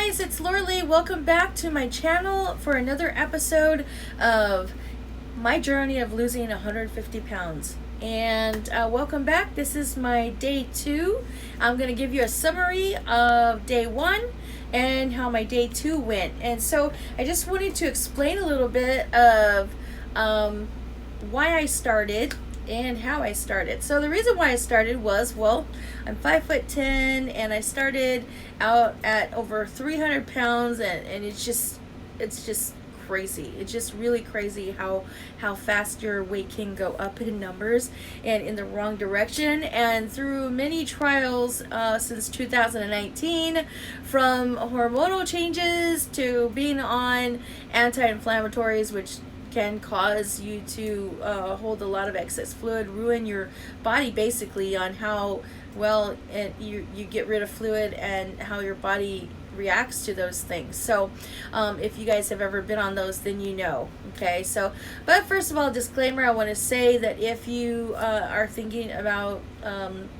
guys, it's Lorelei. Welcome back to my channel for another episode of my journey of losing 150 pounds. And welcome back. This is my day 2. I'm going to give you a summary of day 1 and how my day 2 went. And so I just wanted to explain a little bit of why I started and how I started. So the reason why I started was, well, I'm 5'10" and I started out at over 300 pounds, and it's just crazy. It's just really crazy how fast your weight can go up in numbers and in the wrong direction. And through many trials since 2019, from hormonal changes to being on anti-inflammatories, which can cause you to hold a lot of excess fluid, ruin your body basically on how well you get rid of fluid and how your body reacts to those things. So if you guys have ever been on those, then you know. Okay, so but first of all, disclaimer, I want to say that if you are thinking about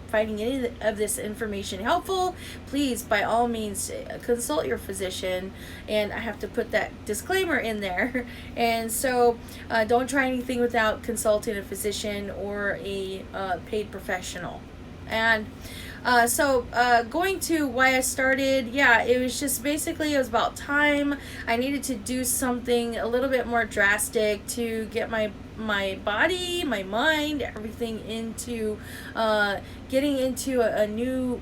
finding any of this information helpful, please by all means consult your physician, and I have to put that disclaimer in there. And so don't try anything without consulting a physician or a paid professional. And so going to why I started, yeah, it was just basically, it was about time. I needed to do something a little bit more drastic to get my body, my mind, everything into getting into a new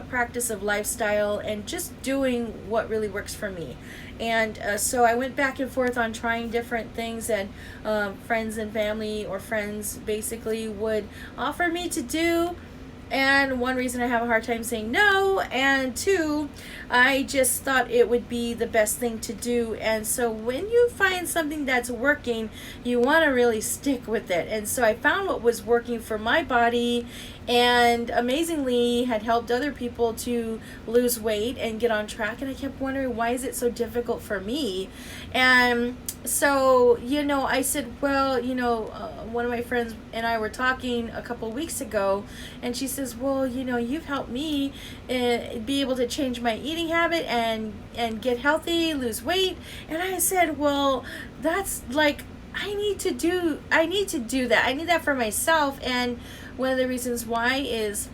practice of lifestyle and just doing what really works for me. And so I went back and forth on trying different things that friends and family or friends basically would offer me to do. And one reason I have a hard time saying no, and two, I just thought it would be the best thing to do. And so when you find something that's working, you want to really stick with it. And so I found what was working for my body, and amazingly had helped other people to lose weight and get on track. And I kept wondering, why is it so difficult for me? And so, I said, well, one of my friends and I were talking a couple weeks ago, and she says, well, you've helped me be able to change my eating habit and get healthy, lose weight. And I said, well, that's like, I need to do that. I need that for myself. And one of the reasons why is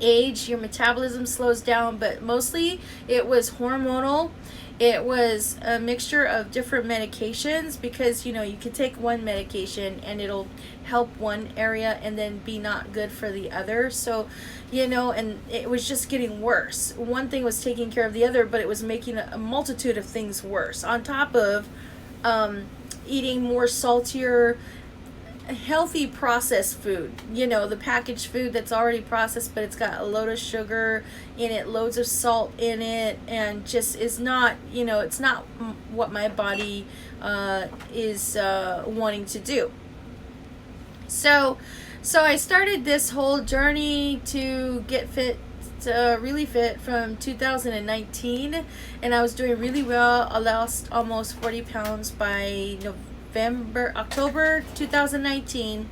age, your metabolism slows down, but mostly it was hormonal. It was a mixture of different medications, because you can take one medication and it'll help one area and then be not good for the other. So and it was just getting worse. One thing was taking care of the other, but it was making a multitude of things worse, on top of eating more saltier, healthy processed food, the packaged food that's already processed, but it's got a load of sugar in it, loads of salt in it, and just is not, it's not what my body is wanting to do. So I started this whole journey to get fit, really fit, from 2019, and I was doing really well. I lost almost 40 pounds by October 2019,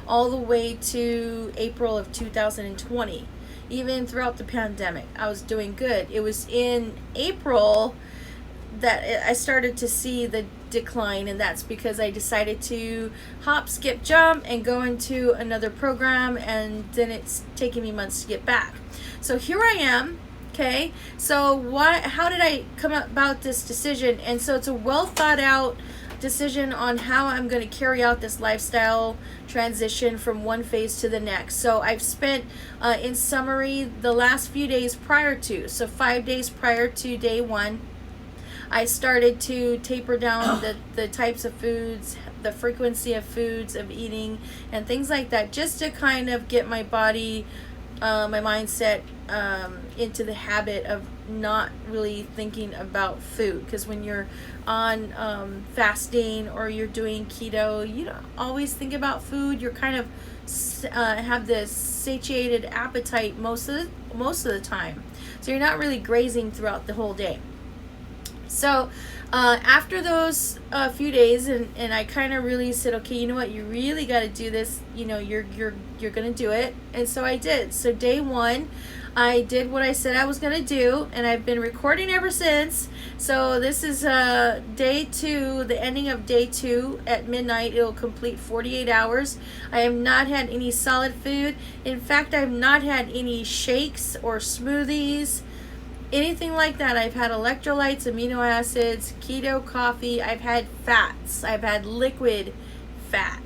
all the way to April of 2020. Even throughout the pandemic, I was doing good. It was in April that I started to see the decline, and that's because I decided to hop, skip, jump and go into another program, and then it's taken me months to get back. So here I am. Okay, so how did I come about this decision? And so it's a well thought out decision on how I'm going to carry out this lifestyle transition from one phase to the next. So I've spent, in summary, the last few days prior to, so 5 days prior to day 1, I started to taper down the types of foods, the frequency of foods, of eating, and things like that, just to kind of get my body, my mindset into the habit of not really thinking about food. Because when you're on fasting or you're doing keto, you don't always think about food. You're kind of have this satiated appetite most of the time, so you're not really grazing throughout the whole day. So after those few days, and I kind of really said, okay, you know what, you really got to do this. You're gonna do it. And so I did. So day 1, I did what I said I was going to do, and I've been recording ever since. So this is day 2, the ending of day 2 at midnight. It'll complete 48 hours. I have not had any solid food. In fact, I've not had any shakes or smoothies, anything like that. I've had electrolytes, amino acids, keto coffee. I've had fats. I've had liquid fat.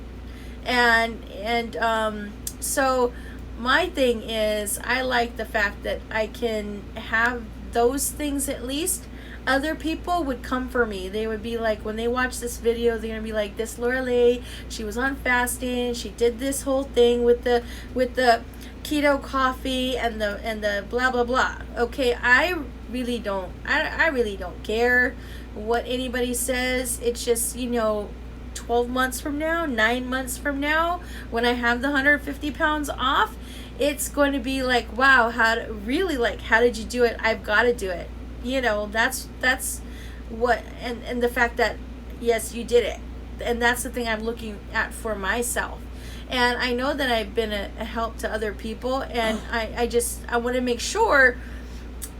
So my thing is, I like the fact that I can have those things at least. Other people would come for me. They would be like, when they watch this video, they're gonna be like, this Lorelei, she was on fasting, she did this whole thing with the keto coffee and the blah blah blah. Okay, I really don't care what anybody says. It's just, 12 months from now, 9 months from now, when I have the 150 pounds off, it's going to be like, wow, how did you do it? I've got to do it. That's what, and the fact that, yes, you did it. And that's the thing I'm looking at for myself. And I know that I've been a help to other people, and I want to make sure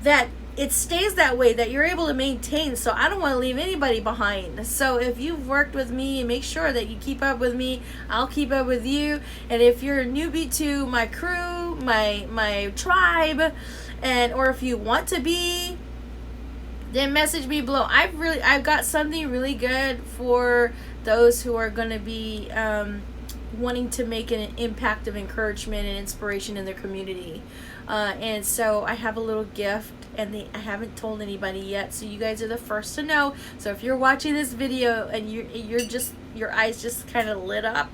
that it stays that way, that you're able to maintain. So I don't want to leave anybody behind. So if you've worked with me, make sure that you keep up with me. I'll keep up with you. And if you're a newbie to my crew, my tribe, or if you want to be, then message me below. I've got something really good for those who are going to be wanting to make an impact of encouragement and inspiration in their community. And so I have a little gift, and I haven't told anybody yet, so you guys are the first to know. So if you're watching this video and your eyes just kind of lit up,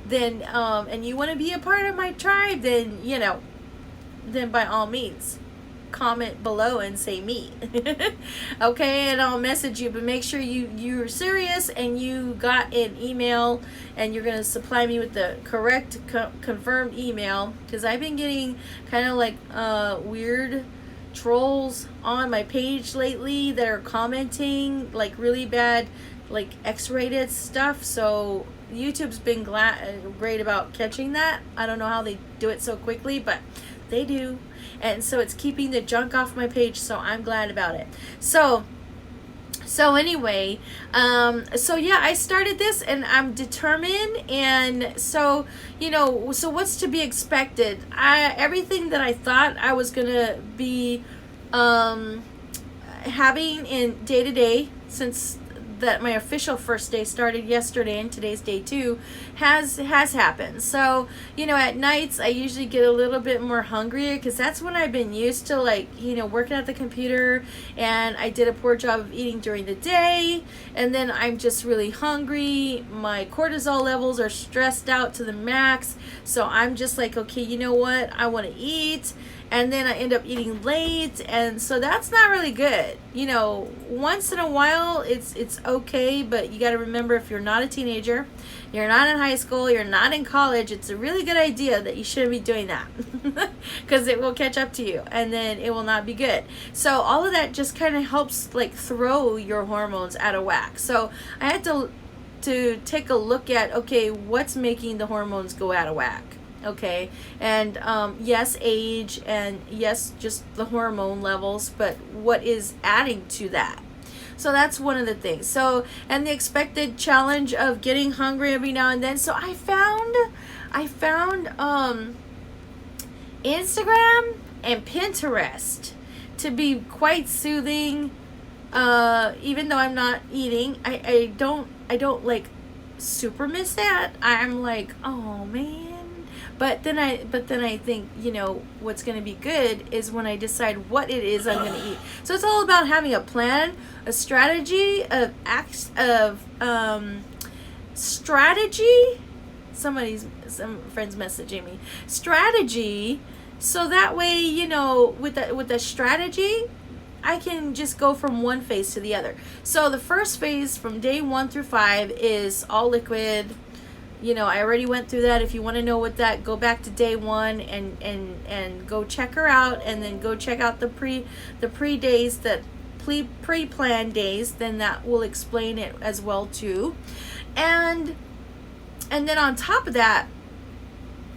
then and you want to be a part of my tribe, then then by all means, comment below and say me. Okay, and I'll message you, but make sure you're serious and you got an email, and you're gonna supply me with the correct confirmed email, because I've been getting kind of like weird trolls on my page lately that are commenting like really bad, like X-rated stuff. So YouTube's been great about catching that. I don't know how they do it so quickly, but they do. And so it's keeping the junk off my page, so I'm glad about it. So anyway, so yeah, I started this, and I'm determined. And so, so what's to be expected? Everything that I thought I was gonna be having in day to day, since that my official first day started yesterday, and today's day 2, has happened. So at nights I usually get a little bit more hungry, because that's when I've been used to, like, working at the computer, and I did a poor job of eating during the day, and then I'm just really hungry. My cortisol levels are stressed out to the max, so I'm just like, okay, you know what, I want to eat. And then I end up eating late, and so that's not really good. Once in a while it's okay, but you got to remember, if you're not a teenager, you're not in high school, you're not in college, it's a really good idea that you shouldn't be doing that, because it will catch up to you, and then it will not be good. So all of that just kind of helps, like, throw your hormones out of whack. So I had to take a look at, okay, what's making the hormones go out of whack. Okay, and yes, age, and yes, just the hormone levels, but what is adding to that? So that's one of the things. So, and the expected challenge of getting hungry every now and then. So I found Instagram and Pinterest to be quite soothing. Even though I'm not eating, I don't like super miss that. I'm like, oh man. But then I think, what's going to be good is when I decide what it is I'm going to eat. So it's all about having a plan, a strategy, strategy. Some friends messaging me. Strategy, so that way, with the strategy, I can just go from one phase to the other. So the first phase from day 1 through 5 is all liquid. I already went through that. If you want to know what that, go back to day 1 and go check her out, and then go check out the pre-days, that pre-planned days. Then that will explain it as well too. And then on top of that,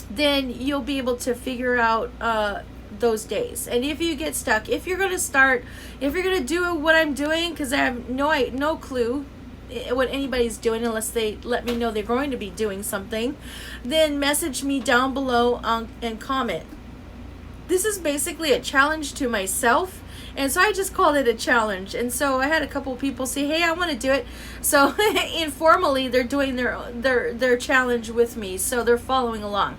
then you'll be able to figure out those days. And if you get stuck, if you're going to do what I'm doing, because I have no clue what anybody's doing unless they let me know they're going to be doing something, then message me down below and comment. This is basically a challenge to myself, and so I just called it a challenge. And so I had a couple people say, hey, I want to do it. So informally they're doing their challenge with me, so they're following along.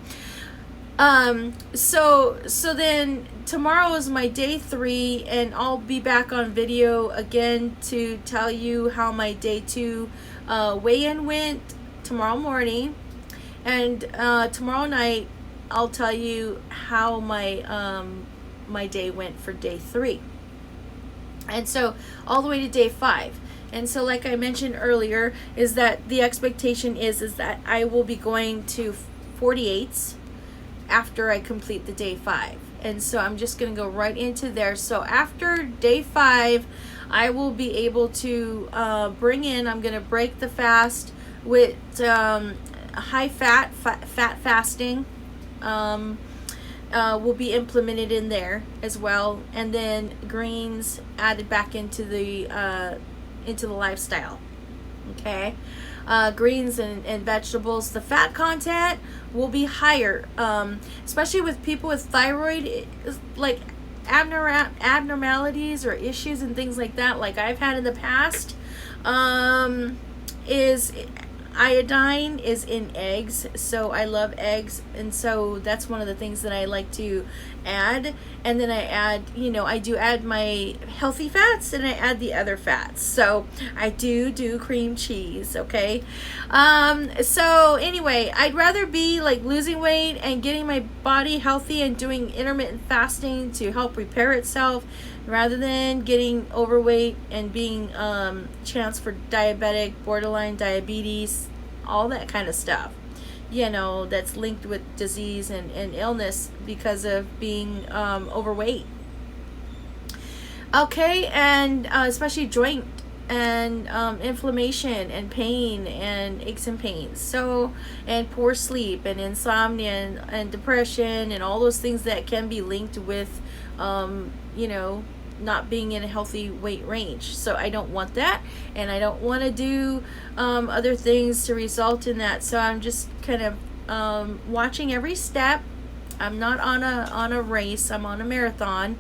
So then tomorrow is my day 3, and I'll be back on video again to tell you how my day 2 weigh-in went tomorrow morning, and tomorrow night I'll tell you how my my day went for day 3, and so all the way to day 5. And so, like I mentioned earlier, is that the expectation is that I will be going to 48s after I complete the day 5. And so I'm just going to go right into there. So after day 5, I will be able to bring in, I'm going to break the fast with high fat fasting will be implemented in there as well, and then greens added back into the lifestyle. Okay, greens and vegetables. The fat content will be higher, especially with people with thyroid, like abnormalities or issues and things like that, like I've had in the past. Is iodine is in eggs, so I love eggs, and so that's one of the things that I like to add. And then I add, I do add my healthy fats, and I add the other fats. So I do cream cheese, okay? So anyway, I'd rather be like losing weight and getting my body healthy and doing intermittent fasting to help repair itself, rather than getting overweight and being chance for diabetic, borderline diabetes, all that kind of stuff, that's linked with disease and illness because of being overweight. Okay, and especially joint and inflammation and pain and aches and pains, so, and poor sleep and insomnia and depression and all those things that can be linked with not being in a healthy weight range. So I don't want that, and I don't want to do other things to result in that. So I'm just kind of watching every step. I'm not on a race, I'm on a marathon.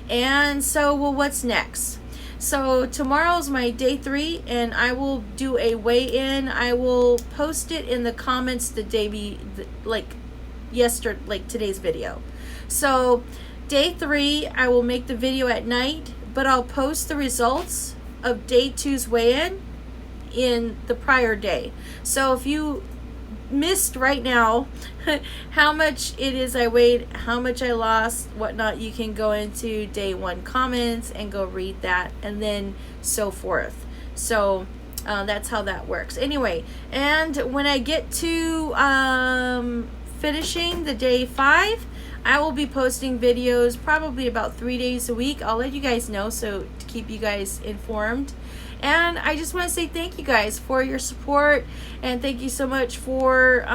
And so, well, what's next? So tomorrow's my day 3, and I will do a weigh-in. I will post it in the comments the day like today's video. So day 3, I will make the video at night, but I'll post the results of day 2's weigh-in in the prior day. So if you missed right now how much it is I weighed, how much I lost, whatnot, you can go into day 1 comments and go read that, and then so forth. So that's how that works. Anyway, and when I get to finishing the day 5, I will be posting videos probably about 3 days a week. I'll let you guys know, so to keep you guys informed. And I just want to say thank you guys for your support, and thank you so much for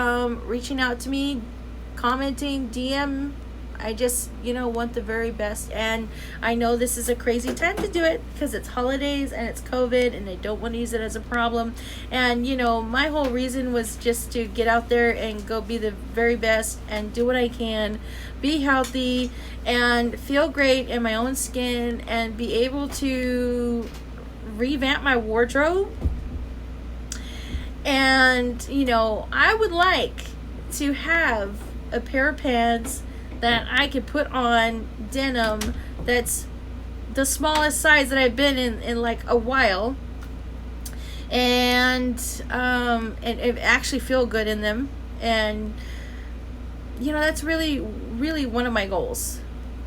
reaching out to me, commenting, DM. I just, want the very best. And I know this is a crazy time to do it because it's holidays and it's COVID, and I don't want to use it as a problem. And, my whole reason was just to get out there and go be the very best and do what I can, be healthy and feel great in my own skin, and be able to revamp my wardrobe. And, I would like to have a pair of pants that I could put on denim that's the smallest size that I've been in like a while, and it actually feel good in them. And that's really one of my goals.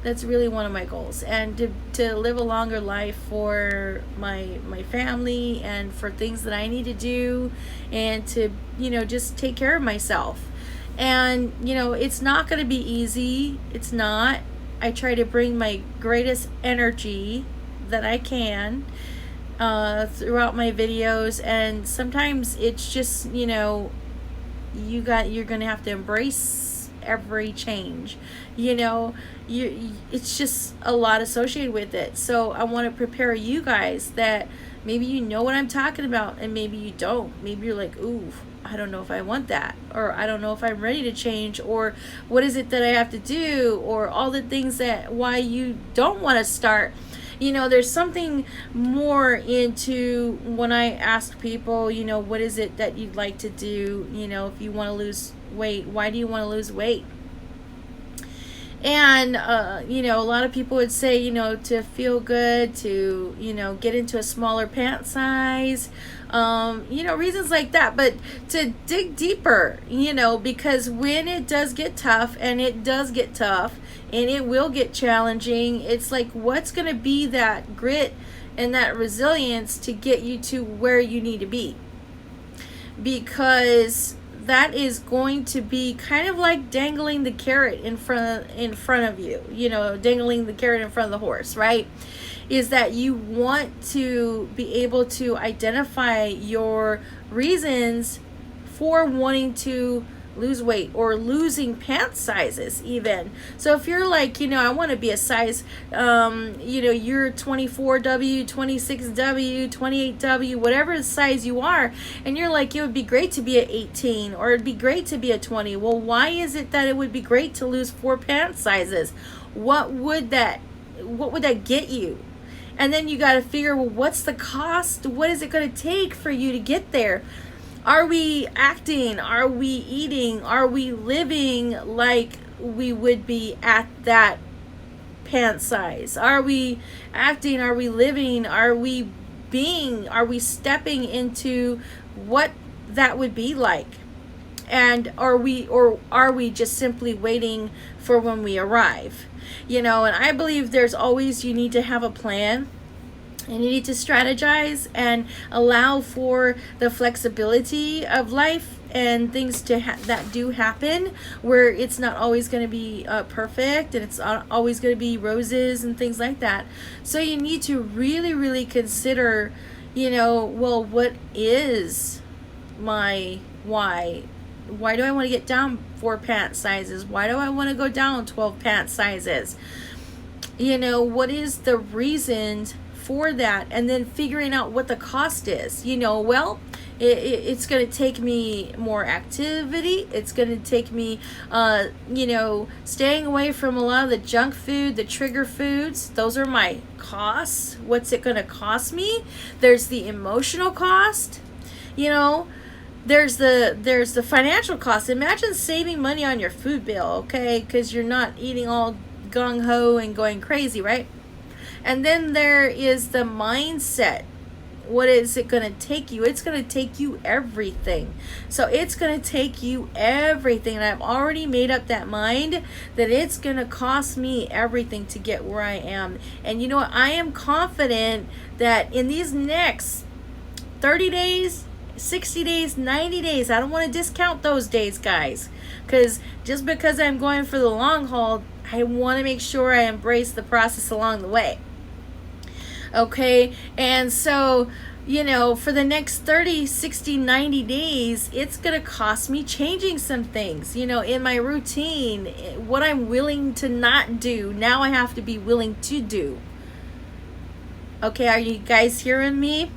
That's really one of my goals, and to live a longer life for my family, and for things that I need to do, and to just take care of myself. And it's not going to be easy. It's not. I try to bring my greatest energy that I can throughout my videos, and sometimes it's just you're going to have to embrace every change. It's just a lot associated with it. So I want to prepare you guys that maybe you know what I'm talking about, and maybe you don't. Maybe you're like, ooh, I don't know if I want that, or I don't know if I'm ready to change, or what is it that I have to do, or all the things that why you don't want to start. There's something more into when I ask people, what is it that you'd like to do, if you want to lose weight, why do you want to lose weight? And, a lot of people would say, to feel good, to, get into a smaller pant size, reasons like that. But to dig deeper, because when it does get tough, and it does get tough, and it will get challenging, it's like, what's going to be that grit and that resilience to get you to where you need to be? Because that is going to be kind of like dangling the carrot in front of you, dangling the carrot in front of the horse, right? Is that you want to be able to identify your reasons for wanting to lose weight, or losing pant sizes even. So if you're like, I want to be a size, you're 24W, 26W, 28W, whatever size you are, and you're like, it would be great to be an 18, or it'd be great to be a 20. Well, why is it that it would be great to lose 4 pant sizes? What would that get you? And then you got to figure, well, what's the cost? What is it going to take for you to get there? Are we acting? Are we eating? Are we living like we would be at that pant size? Are we acting? Are we living? Are we stepping into what that would be like? And are we just simply waiting for when we arrive? And I believe you need to have a plan. And you need to strategize and allow for the flexibility of life and things that do happen, where it's not always going to be perfect, and it's not always going to be roses and things like that. So you need to really, really consider, well, what is my why? Why do I want to get down 4 pant sizes? Why do I want to go down 12 pant sizes? What is the reason for that? And then figuring out what the cost is. Well, it's going to take me more activity. It's going to take me staying away from a lot of the junk food, the trigger foods. Those are my costs. What's it going to cost me? There's the emotional cost. There's the financial cost. Imagine saving money on your food bill, okay? Because you're not eating all gung-ho and going crazy, right? And then there is the mindset. What is it going to take you? It's going to take you everything. So it's going to take you everything. And I've already made up that mind that it's going to cost me everything to get where I am. And I am confident that in these next 30 days, 60 days, 90 days, I don't want to discount those days, guys. Because just because I'm going for the long haul, I want to make sure I embrace the process along the way. Okay, and so, for the next 30, 60, 90 days, it's going to cost me changing some things, in my routine, what I'm willing to not do. Now I have to be willing to do. Okay, are you guys hearing me?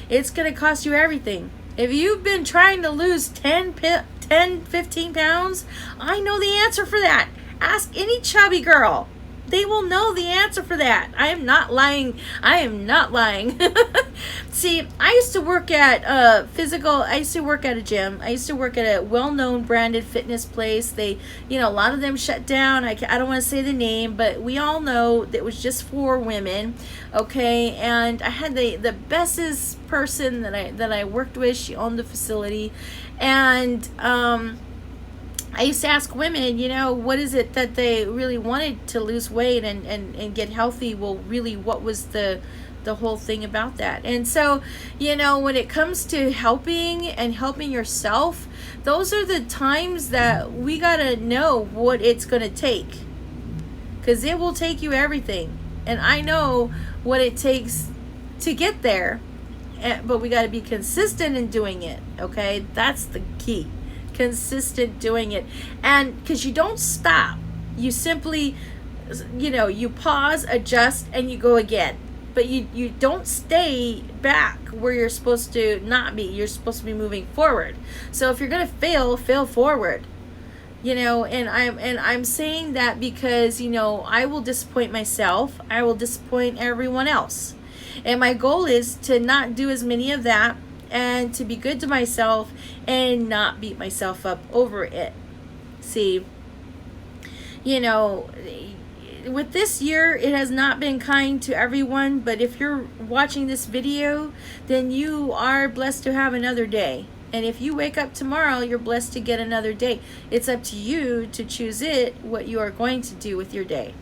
It's going to cost you everything. If you've been trying to lose 10, 15 pounds, I know the answer for that. Ask any chubby girl. They will know the answer for that. I am not lying. See, I used to work at I used to work at a gym. I used to work at a well-known branded fitness place. They, a lot of them shut down. I don't want to say the name, but we all know that it was just for women. Okay, and I had the bestest person that I worked with. She owned the facility, and I used to ask women, what is it that they really wanted to lose weight and get healthy? Well, really, what was the whole thing about that? And so, when it comes to helping yourself, those are the times that we got to know what it's going to take. Because it will take you everything. And I know what it takes to get there. But we got to be consistent in doing it, okay? That's the key. consistent doing it. And because you don't stop, you simply, you pause, adjust, and you go again. But you don't stay back where you're supposed to not be. You're supposed to be moving forward. So if you're gonna fail forward. And I'm saying that because I will disappoint myself. I will disappoint everyone else. And my goal is to not do as many of that, and to be good to myself and not beat myself up over it. See, with this year, it has not been kind to everyone, but if you're watching this video, then you are blessed to have another day. And if you wake up tomorrow, you're blessed to get another day. It's up to you to choose what you are going to do with your day.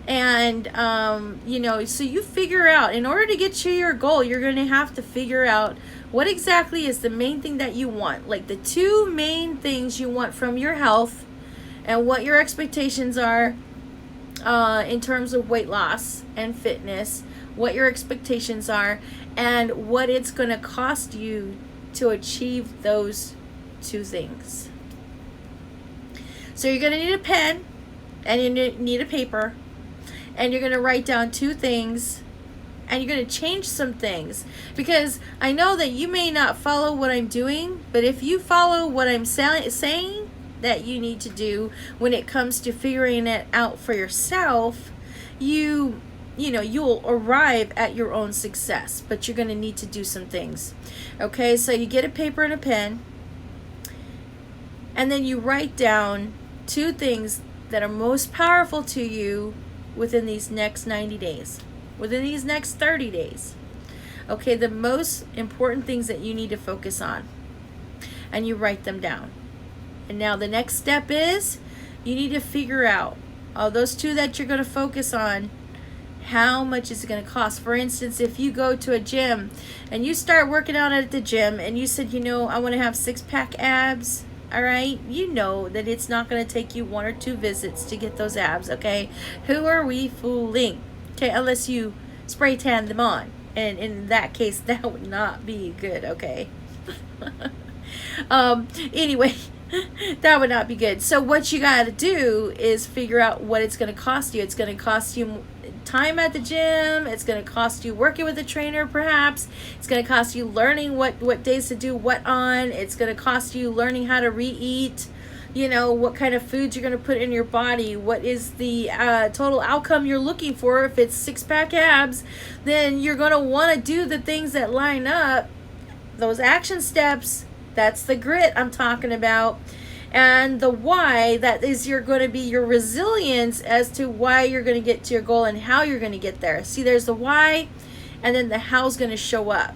And, so you figure out, in order to get to your goal, you're going to have to figure out what exactly is the main thing that you want. Like the two main things you want from your health, and what your expectations are in terms of weight loss and fitness, what your expectations are, and what it's going to cost you to achieve those two things. So you're going to need a pen, and you need a paper, and you're going to write down two things, and you're going to change some things, because I know that you may not follow what I'm doing, but if you follow what I'm saying that you need to do when it comes to figuring it out for yourself, you'll arrive at your own success. But you're going to need to do some things. Okay, so you get a paper and a pen, and then you write down two things that are most powerful to you within these next 90 days, within these next 30 days. Okay, the most important things that you need to focus on, and you write them down. And now the next step is you need to figure out those two that you're going to focus on, how much is it going to cost. For instance, if you go to a gym and you start working out at the gym and you said, I want to have 6-pack abs, all right, you know that it's not going to take you 1 or 2 visits to get those abs, okay? Who are we fooling? Okay, unless you spray tan them on. And in that case, that would not be good, okay? Anyway, that would not be good. So what you got to do is figure out what it's going to cost you. It's going to cost you time at the gym. It's going to cost you working with a trainer, perhaps. It's going to cost you learning what days to do what on. It's going to cost you learning how to re-eat. What kind of foods you're going to put in your body. What is the total outcome you're looking for? If it's 6-pack abs, then you're going to want to do the things that line up, those action steps. That's the grit I'm talking about. And the why, that is going to be your resilience as to why you're going to get to your goal and how you're going to get there. See, there's the why, and then the how's going to show up.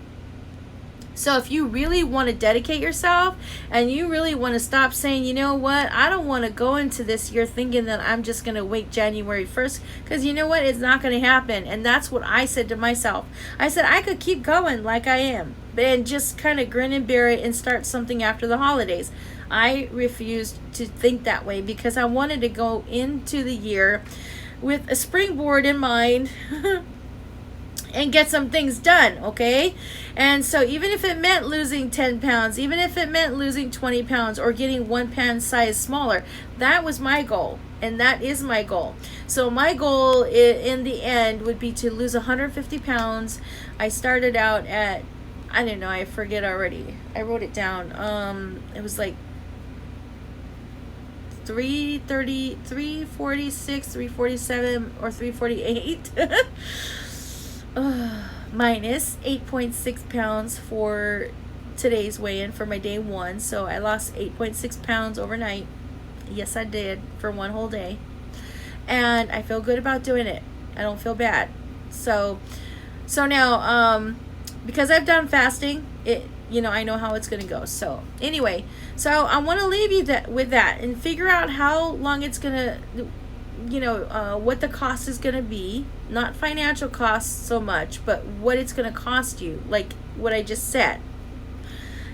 So if you really want to dedicate yourself, and you really want to stop saying, you know what, I don't want to go into this year thinking that I'm just going to wait January 1st, because you know what, it's not going to happen. And that's what I said to myself. I said I could keep going like I am, and just kind of grin and bear it and start something after the holidays. I refused to think that way, because I wanted to go into the year with a springboard in mind and get some things done, okay? And so even if it meant losing 10 pounds, even if it meant losing 20 pounds or getting 1 pound size smaller, that was my goal, and that is my goal. So my goal in the end would be to lose 150 pounds. I started out at, I don't know, I forget already. I wrote it down. It was like 330, 346, 347, or 348. Minus 8.6 pounds for today's weigh-in for my day 1. So I lost 8.6 pounds overnight. Yes, I did, for 1 whole day. And I feel good about doing it. I don't feel bad. So now, because I've done fasting, I know how it's going to go. So anyway, so I want to leave you with that and figure out how long it's going to, what the cost is going to be. Not financial costs so much, but what it's going to cost you, like what I just said.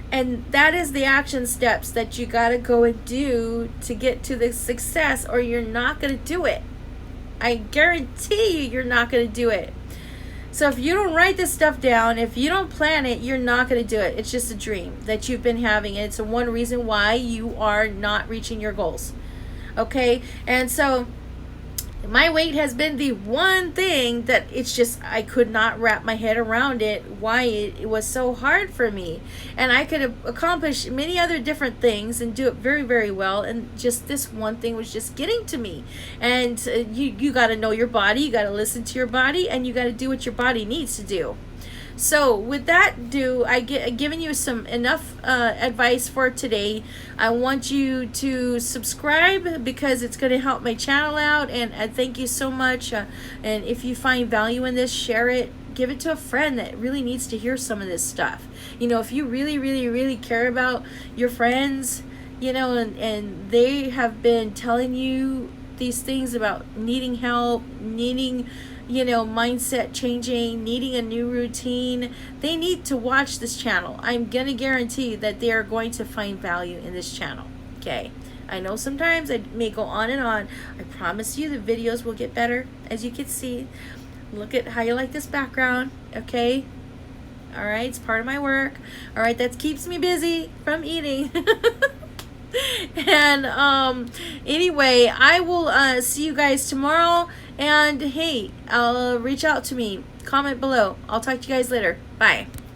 And that is the action steps that you got to go and do to get to the success, or you're not going to do it. I guarantee you're not going to do it. So if you don't write this stuff down, if you don't plan it, you're not going to do it. It's just a dream that you've been having. And it's the one reason why you are not reaching your goals. Okay? And so my weight has been the one thing that it's just, I could not wrap my head around it, why it was so hard for me. And I could accomplish many other different things and do it very, very well, and just this one thing was just getting to me. And you got to know your body, you got to listen to your body, and you got to do what your body needs to do. So with that, given you some enough advice for today. I want you to subscribe because it's going to help my channel out, and thank you so much. And if you find value in this, share it. Give it to a friend that really needs to hear some of this stuff. You know, if you really, really, really care about your friends, you know, and they have been telling you these things about needing help, needing, you know, mindset changing, needing a new routine, they need to watch this channel. I'm gonna guarantee that they are going to find value in this channel. Okay, I know sometimes I may go on and on. I promise you the videos will get better. As you can see, look at how you like this background. Okay, all right, it's part of my work. All right, that keeps me busy from eating. And anyway, I will see you guys tomorrow. And hey, reach out to me, comment below. I'll talk to you guys later. Bye.